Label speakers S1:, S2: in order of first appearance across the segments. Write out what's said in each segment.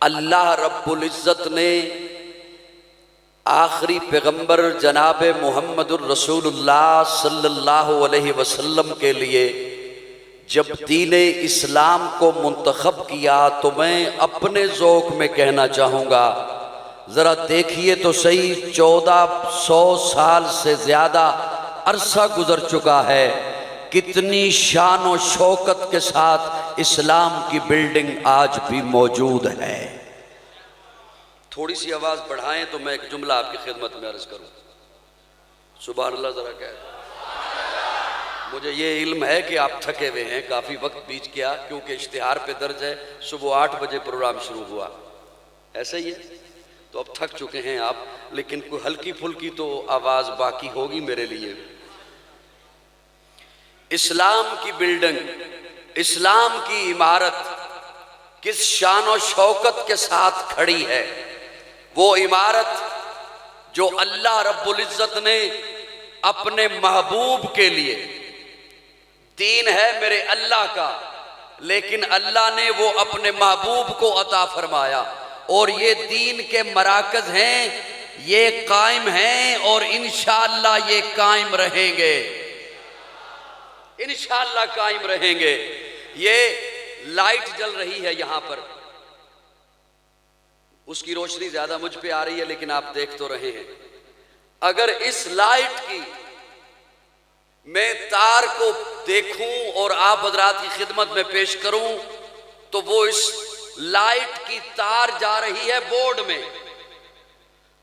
S1: اللہ رب العزت نے آخری پیغمبر جناب محمد الرسول اللہ صلی اللہ علیہ وسلم کے لیے جب دین اسلام کو منتخب کیا تو میں اپنے ذوق میں کہنا چاہوں گا، ذرا دیکھیے تو صحیح 1400 سال سے زیادہ عرصہ گزر چکا ہے، کتنی شان و شوکت کے ساتھ اسلام کی بلڈنگ آج بھی موجود ہے۔ تھوڑی سی آواز بڑھائیں تو میں ایک جملہ آپ کی خدمت میں عرض کروں۔ سبحان اللہ ذرا کہہ دیں۔ مجھے یہ علم ہے کہ آپ تھکے ہوئے ہیں، کافی وقت بیت گیا، کیونکہ اشتہار پہ درج ہے صبح 8 بجے پروگرام شروع ہوا، ایسا ہی ہے، تو اب تھک چکے ہیں آپ، لیکن کوئی ہلکی پھلکی تو آواز باقی ہوگی میرے لیے۔ اسلام کی بلڈنگ، اسلام کی عمارت کس شان و شوکت کے ساتھ کھڑی ہے؟ وہ عمارت جو اللہ رب العزت نے اپنے محبوب کے لیے، دین ہے میرے اللہ کا، لیکن اللہ نے وہ اپنے محبوب کو عطا فرمایا، اور یہ دین کے مراکز ہیں، یہ قائم ہیں اور انشاءاللہ یہ قائم رہیں گے، انشاءاللہ قائم رہیں گے۔ یہ لائٹ جل رہی ہے یہاں پر، اس کی روشنی زیادہ مجھ پہ آ رہی ہے لیکن آپ دیکھ تو رہے ہیں۔ اگر اس لائٹ کی میں تار کو دیکھوں اور آپ حضرات کی خدمت میں پیش کروں تو وہ اس لائٹ کی تار جا رہی ہے بورڈ میں،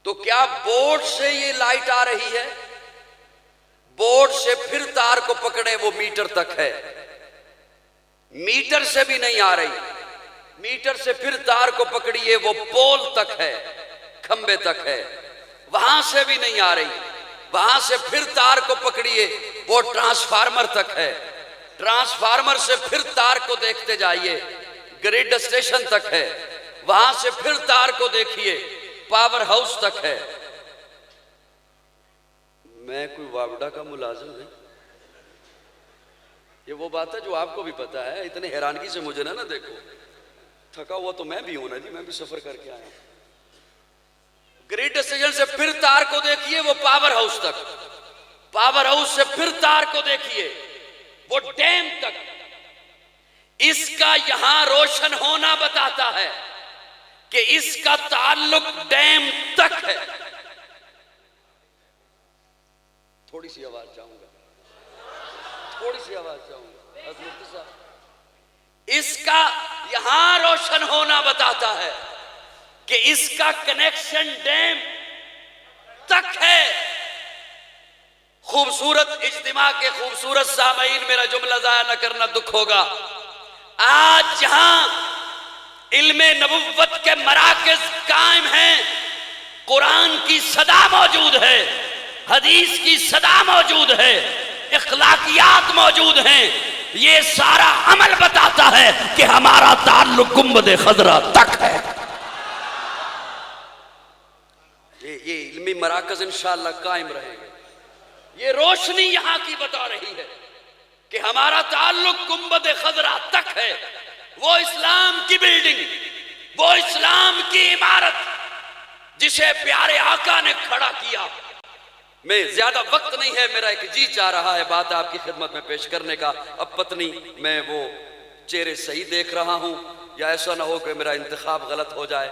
S1: تو کیا بورڈ سے یہ لائٹ آ رہی ہے؟ بورڈ سے پھر تار کو پکڑے وہ میٹر تک ہے، میٹر سے بھی نہیں آ رہی، میٹر سے پھر تار کو پکڑیے وہ پول تک ہے، کھمبے تک ہے، وہاں سے بھی نہیں آ رہی، وہاں سے پھر تار کو پکڑیے وہ ٹرانسفارمر تک ہے، ٹرانسفارمر سے پھر تار کو دیکھتے جائیے گریڈ اسٹیشن تک ہے، وہاں سے پھر تار کو دیکھیے پاور ہاؤس تک ہے۔ میں کوئی واوڈا کا ملازم نہیں، یہ وہ بات ہے جو آپ کو بھی پتا ہے، اتنے حیرانگی سے مجھے نہ دیکھو، تھکا ہوا تو میں بھی ہوں نا جی، میں بھی سفر کر کے آیا ہوں۔ گریڈ اسٹیشن سے پھر تار کو دیکھیے وہ پاور ہاؤس تک، پاور ہاؤس سے پھر تار کو دیکھیے وہ ڈیم تک۔ اس کا یہاں روشن ہونا بتاتا ہے کہ اس کا تعلق ڈیم تک ہے۔ تھوڑی سی آواز چاہوں گا، تھوڑی سی آواز چاہوں گا، مفتی صاحب، اس کا یہاں روشن ہونا بتاتا ہے کہ اس کا کنیکشن ڈیم تک ہے۔ خوبصورت اجتماع کے خوبصورت سامعین، میرا جملہ ضائع نہ کرنا دکھ ہوگا، آج جہاں علم نبوت کے مراکز قائم ہیں، قرآن کی صدا موجود ہے، حدیث کی صدا موجود ہے، اخلاقیات موجود ہیں، یہ سارا عمل بتاتا ہے کہ ہمارا تعلق گنبد خضرا تک ہے۔ یہ علمی مراکز انشاءاللہ قائم رہیں گے، یہ روشنی یہاں کی بتا رہی ہے کہ ہمارا تعلق گنبد خضرا تک ہے۔ وہ اسلام کی بلڈنگ، وہ اسلام کی عمارت جسے پیارے آقا نے کھڑا کیا۔ میں زیادہ وقت نہیں ہے، میرا ایک جی چاہ رہا ہے بات آپ کی خدمت میں پیش کرنے کا، اب پتنی میں وہ چہرے صحیح دیکھ رہا ہوں یا ایسا نہ ہو کہ میرا انتخاب غلط ہو جائے،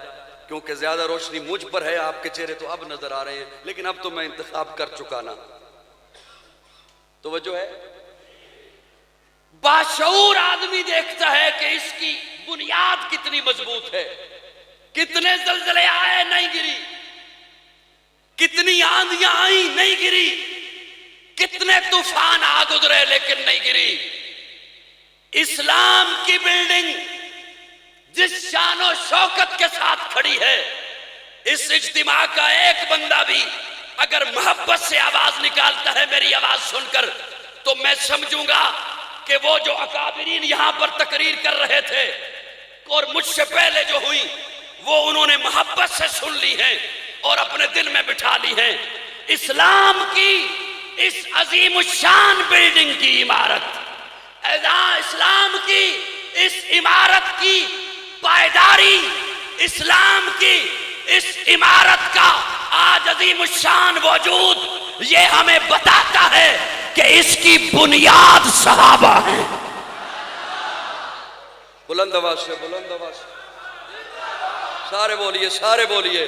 S1: کیونکہ زیادہ روشنی مجھ پر ہے، آپ کے چہرے تو اب نظر آ رہے ہیں، لیکن اب تو میں انتخاب کر چکا نا۔ توجہ ہے؟ باشعور آدمی دیکھتا ہے کہ اس کی بنیاد کتنی مضبوط ہے، کتنے زلزلے آئے نہیں گری، کتنی آندیاں آئیں نہیں گری، کتنے طوفان آ گزرے لیکن نہیں گری۔ اسلام کی بلڈنگ جس شان و شوکت کے ساتھ کھڑی ہے، اس اجتماع کا ایک بندہ بھی اگر محبت سے آواز نکالتا ہے میری آواز سن کر، تو میں سمجھوں گا کہ وہ جو اکابرین یہاں پر تقریر کر رہے تھے اور مجھ سے پہلے جو ہوئی، وہ انہوں نے محبت سے سن لی ہیں اور اپنے دل میں بٹھا لی ہیں۔ اسلام کی اس عظیم الشان بلڈنگ کی عمارت، اسلام کی اس عمارت کی پائیداری اسلام کی اس عمارت کا آج عظیم الشان وجود یہ ہمیں بتاتا ہے کہ اس کی بنیاد صحابہ ہیں. بلند آواز سے، بلند آواز سے سارے بولیے، سارے بولیے.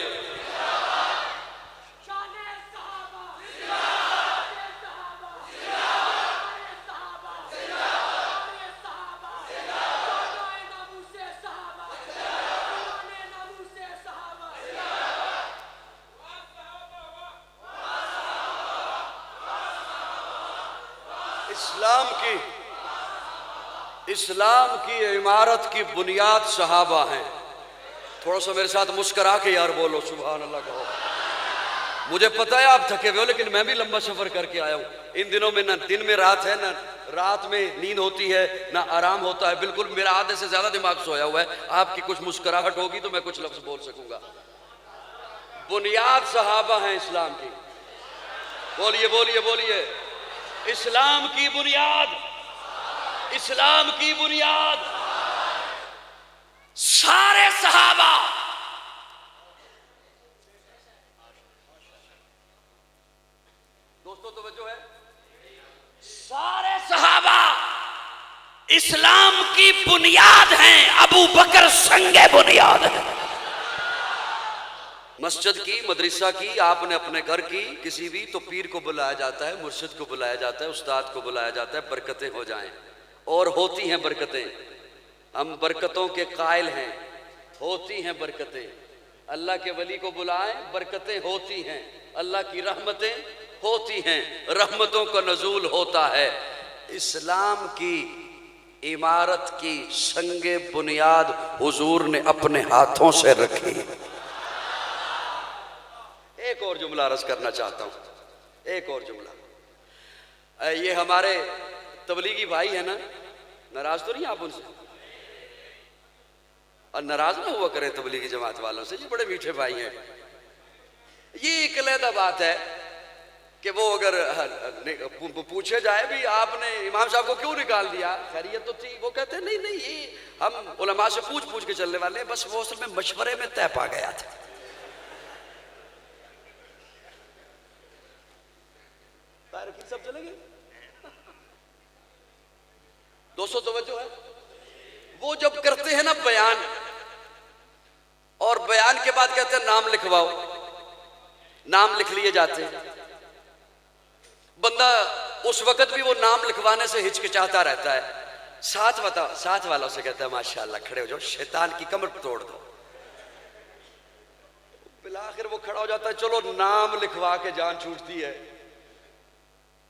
S1: اسلام کی عمارت کی بنیاد صحابہ ہیں. تھوڑا سا میرے ساتھ مسکرا کے یار بولو سبحان اللہ کہو. مجھے پتہ ہے آپ تھکے ہوئے ہو، لیکن میں بھی لمبا سفر کر کے آیا ہوں. ان دنوں میں نہ دن میں رات ہے، نہ رات میں نیند ہوتی ہے، نہ آرام ہوتا ہے. بالکل میرا آدھے سے زیادہ دماغ سویا ہوا ہے. آپ کی کچھ مسکراہٹ ہوگی تو میں کچھ لفظ بول سکوں گا. بنیاد صحابہ ہیں اسلام کی. بولیے بولیے بولیے. اسلام کی بنیاد، اسلام کی بنیاد سارے صحابہ. دوستو توجہ ہے، سارے صحابہ اسلام کی بنیاد ہیں. ابو بکر سنگ بنیاد ہے. مسجد کی، مدرسہ کی، آپ نے اپنے گھر کی کسی بھی تو پیر کو بلایا جاتا ہے، مرشد کو بلایا جاتا ہے، استاد کو بلایا جاتا ہے. برکتیں ہو جائیں، اور ہوتی ہیں برکتیں. ہم برکتوں کے قائل ہیں، ہوتی ہیں برکتیں. اللہ کے ولی کو بلائیں، برکتیں ہوتی ہیں. اللہ کی رحمتیں ہوتی ہیں، رحمتوں کا نزول ہوتا ہے. اسلام کی عمارت کی سنگ بنیاد حضور نے اپنے ہاتھوں سے رکھی. ایک اور جملہ عرض کرنا چاہتا ہوں، ایک اور جملہ. یہ ہمارے تبلیغی بھائی ہیں نا، ناراض تو نہیں آپ ان سے؟ اور ناراض نہ ہوا کریں تبلیغی جماعت والوں سے، یہ بڑے میٹھے بھائی ہیں. یہ ایک علیحدہ بات ہے کہ وہ اگر پوچھے جائے بھی آپ نے امام صاحب کو کیوں نکال دیا، خیریت تو تھی، وہ کہتے ہیں نہیں نہیں، یہ ہم علماء سے پوچھ کے چلنے والے ہیں، بس وہ اصل میں مشورے میں طے پا گیا تھا. سب چلے گئے. دوستو توجہ ہے، وہ جب کرتے ہیں نا بیان، اور بیان کے بعد کہتے ہیں نام لکھواؤ، نام لکھ لیے جاتے ہیں. بندہ اس وقت بھی وہ نام لکھوانے سے ہچکچاتا رہتا ہے. ساتھ والوں سے کہتا ہے ماشاءاللہ کھڑے ہو جاؤ، شیطان کی کمر توڑ دو. بالآخر وہ کھڑا ہو جاتا ہے، چلو نام لکھوا کے جان چھوٹتی ہے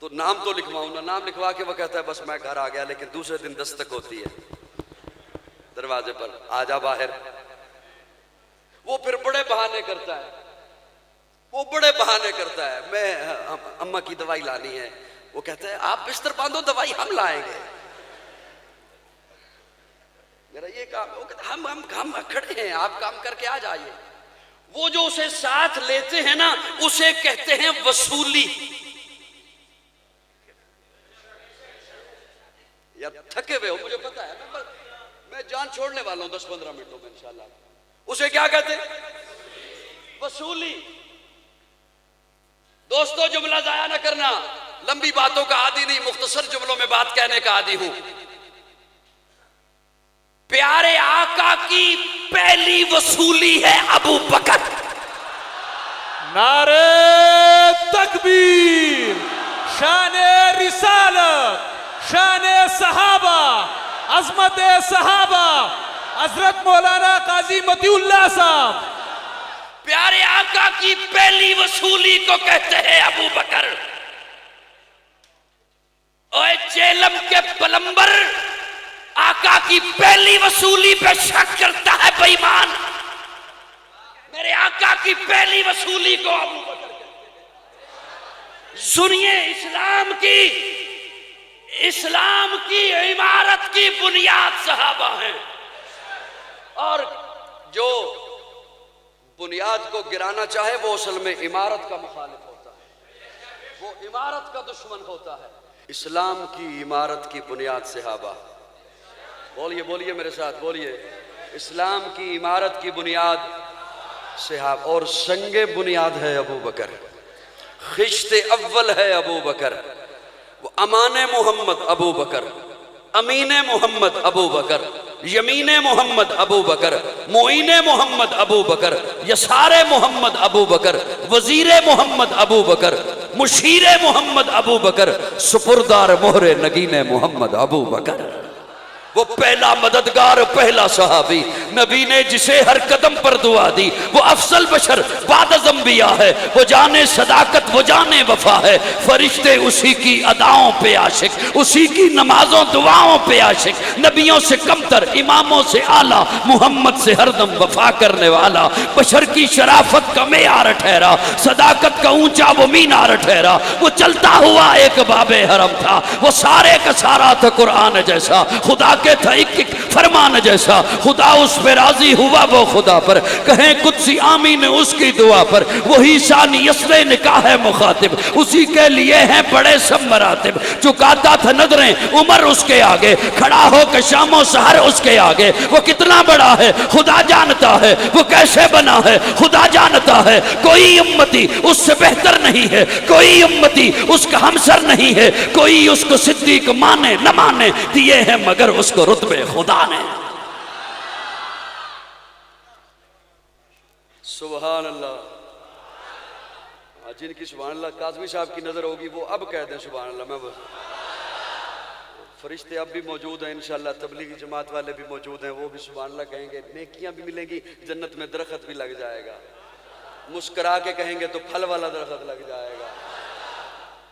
S1: تو نام تو لکھواؤں نا. نام لکھوا کے وہ کہتا ہے بس میں گھر آ گیا. لیکن دوسرے دن دستک ہوتی ہے دروازے پر، آ جا باہر. وہ پھر بڑے بہانے کرتا ہے، وہ بڑے بہانے کرتا ہے. میں اماں کی دوائی لانی ہے. وہ کہتا ہے آپ بستر باندھو، دوائی ہم لائیں گے. میرا یہ کام. وہ کہتا ہے ہم کھڑے ہیں، آپ کام کر کے آ جائیے. وہ جو اسے ساتھ لیتے ہیں نا، اسے کہتے ہیں وصولی. یا تھکے ہوئے ہو مجھے پتا ہے، میں جان چھوڑنے والا ہوں 10-15 منٹوں میں انشاءاللہ. اسے کیا کہتے ہیں؟ وصولی. دوستو جملہ ضائع نہ کرنا، لمبی باتوں کا عادی نہیں، مختصر جملوں میں بات کہنے کا عادی ہوں. پیارے آقا کی پہلی وصولی ہے ابو بکر.
S2: نعرہ تکبیر، شان رسالت، شان صحابہ، عظمت صحابہ، حضرت مولانا قاضی مطیع اللہ صاحب.
S1: پیارے آقا کی پہلی وصولی کو کہتے ہیں ابو بکر. اوے جیلم کے پلمبر، آقا کی پہلی وصولی پہ شک کرتا ہے بے ایمان. میرے آقا کی پہلی وصولی کو ابو بکر کہتے ہیں. سنیے، اسلام کی عمارت کی بنیاد صحابہ ہیں. اور جو بنیاد کو گرانا چاہے وہ اصل میں عمارت کا مخالف ہوتا ہے، وہ عمارت کا دشمن ہوتا ہے. اسلام کی عمارت کی بنیاد صحابہ. بولیے بولیے میرے ساتھ بولیے. اسلام کی عمارت کی بنیاد صحابہ، اور سنگ بنیاد ہے ابو بکر، خشت اول ہے ابو بکر، وہ امان محمد ابو بکر، امین محمد ابو بکر، یمین محمد ابو بکر، معین محمد ابو بکر، یسار محمد ابو بکر، وزیر محمد ابو بکر، مشیر محمد ابو بکر، سپردار مہر نگین محمد ابو بکر۔ وہ پہلا مددگار، پہلا صحابی، نبی نے جسے ہر قدم پر دعا دی، وہ افضل بشر بعد از انبیاء ہے، وہ جانے صداقت، وہ جانے وفا ہے، فرشتے اسی کی اداؤں پہ عاشق، اسی کی نمازوں دعاؤں پہ عاشق، نبیوں سے کمتر، اماموں سے اعلیٰ، محمد سے ہر دم وفا کرنے والا، بشر کی شرافت کا معیار ٹھہرا، صداقت کا اونچا وہ مینار ٹھہرا، وہ چلتا ہوا ایک باب حرم تھا، وہ سارے کا سارا تھا قرآن جیسا، خدا کے تھا ایک ایک فرمان جیسا، خدا اس پہ راضی ہوا وہ خدا پر، کہیں قدسی آمین اس کی دعا پر، وہی ثانی یسر نکاح ہے مخاطب، اسی کے لیے ہیں بڑے سب مراتب، چکاتا تھا نظریں عمر اس کے آگے، کھڑا ہو کے شام و سحر اس کے آگے، وہ کتنا بڑا ہے خدا جانتا ہے، وہ کیسے بنا ہے خدا جانتا ہے، کوئی امتی اس سے بہتر نہیں ہے، کوئی امتی اس کا ہمسر نہیں ہے، کوئی اس کو صدیق مانے نہ مانے، دیے ہیں مگر اس کو رتبے خدا نے۔ سبحان اللہ۔ جن کی سبحان اللہ کاظمی صاحب کی نظر ہوگی وہ اب کہہ دیں سبحان اللہ۔ میں فرشتے اب بھی موجود ہیں انشاءاللہ، تبلیغی جماعت والے بھی موجود ہیں، وہ بھی سبحان اللہ کہیں گے، نیکیاں بھی ملیں گی، جنت میں درخت بھی لگ جائے گا، مسکرا کے کہیں گے تو پھل والا درخت لگ جائے گا،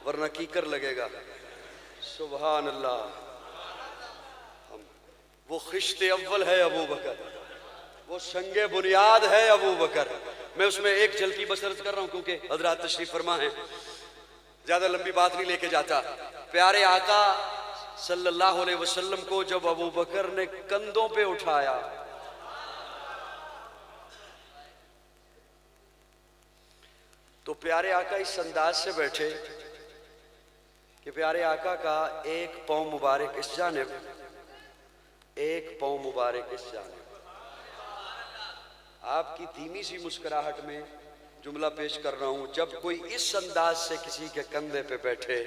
S1: ورنہ کیکر لگے گا۔ سبحان اللہ۔ وہ خشت اول ہے ابو بکر، وہ سنگ بنیاد ہے ابو بکر۔ میں اس میں ایک جھلکی بسرت کر رہا ہوں کیونکہ حضرات تشریف فرما ہیں، زیادہ لمبی بات نہیں لے کے جاتا۔ پیارے آقا صلی اللہ علیہ وسلم کو جب ابو بکر نے کندھوں پہ اٹھایا تو پیارے آقا اس انداز سے بیٹھے کہ پیارے آقا کا ایک پاؤں مبارک اس جانب، ایک پاؤں مبارک اس جانب۔ آپ کی دھیمی سی مسکراہٹ میں جملہ پیش کر رہا ہوں، جب کوئی اس انداز سے کسی کے کندھے پہ بیٹھے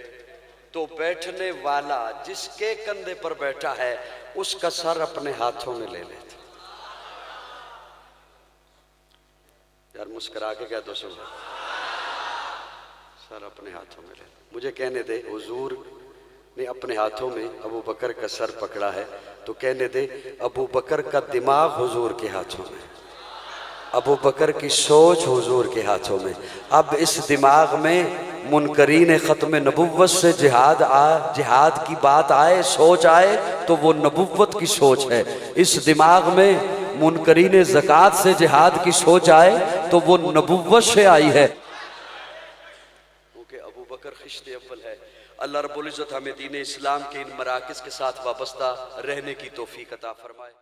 S1: تو بیٹھنے والا جس کے کندھے پر بیٹھا ہے اس کا سر اپنے ہاتھوں میں لے لیتا۔ یار مسکرا کے کہہ دو سر اپنے ہاتھوں میں لے لیتا۔ مجھے کہنے دے حضور نے اپنے ہاتھوں میں ابو بکر کا سر پکڑا ہے تو کہنے دے ابو بکر کا دماغ حضور کے ہاتھوں میں، ابو بکر کی سوچ حضور کے ہاتھوں میں۔ اب اس دماغ میں منکرین ختم نبوت سے جہاد کی بات آئے، سوچ آئے تو وہ نبوت کی سوچ ہے۔ اس دماغ میں منکرین زکوٰۃ سے جہاد کی سوچ آئے تو وہ نبوت سے آئی ہے، کیونکہ ابو بکر خشت اول ہے۔ اللہ رب العزت ہمیں دین اسلام کے ان مراکز کے ساتھ وابستہ رہنے کی توفیق عطا فرمائے۔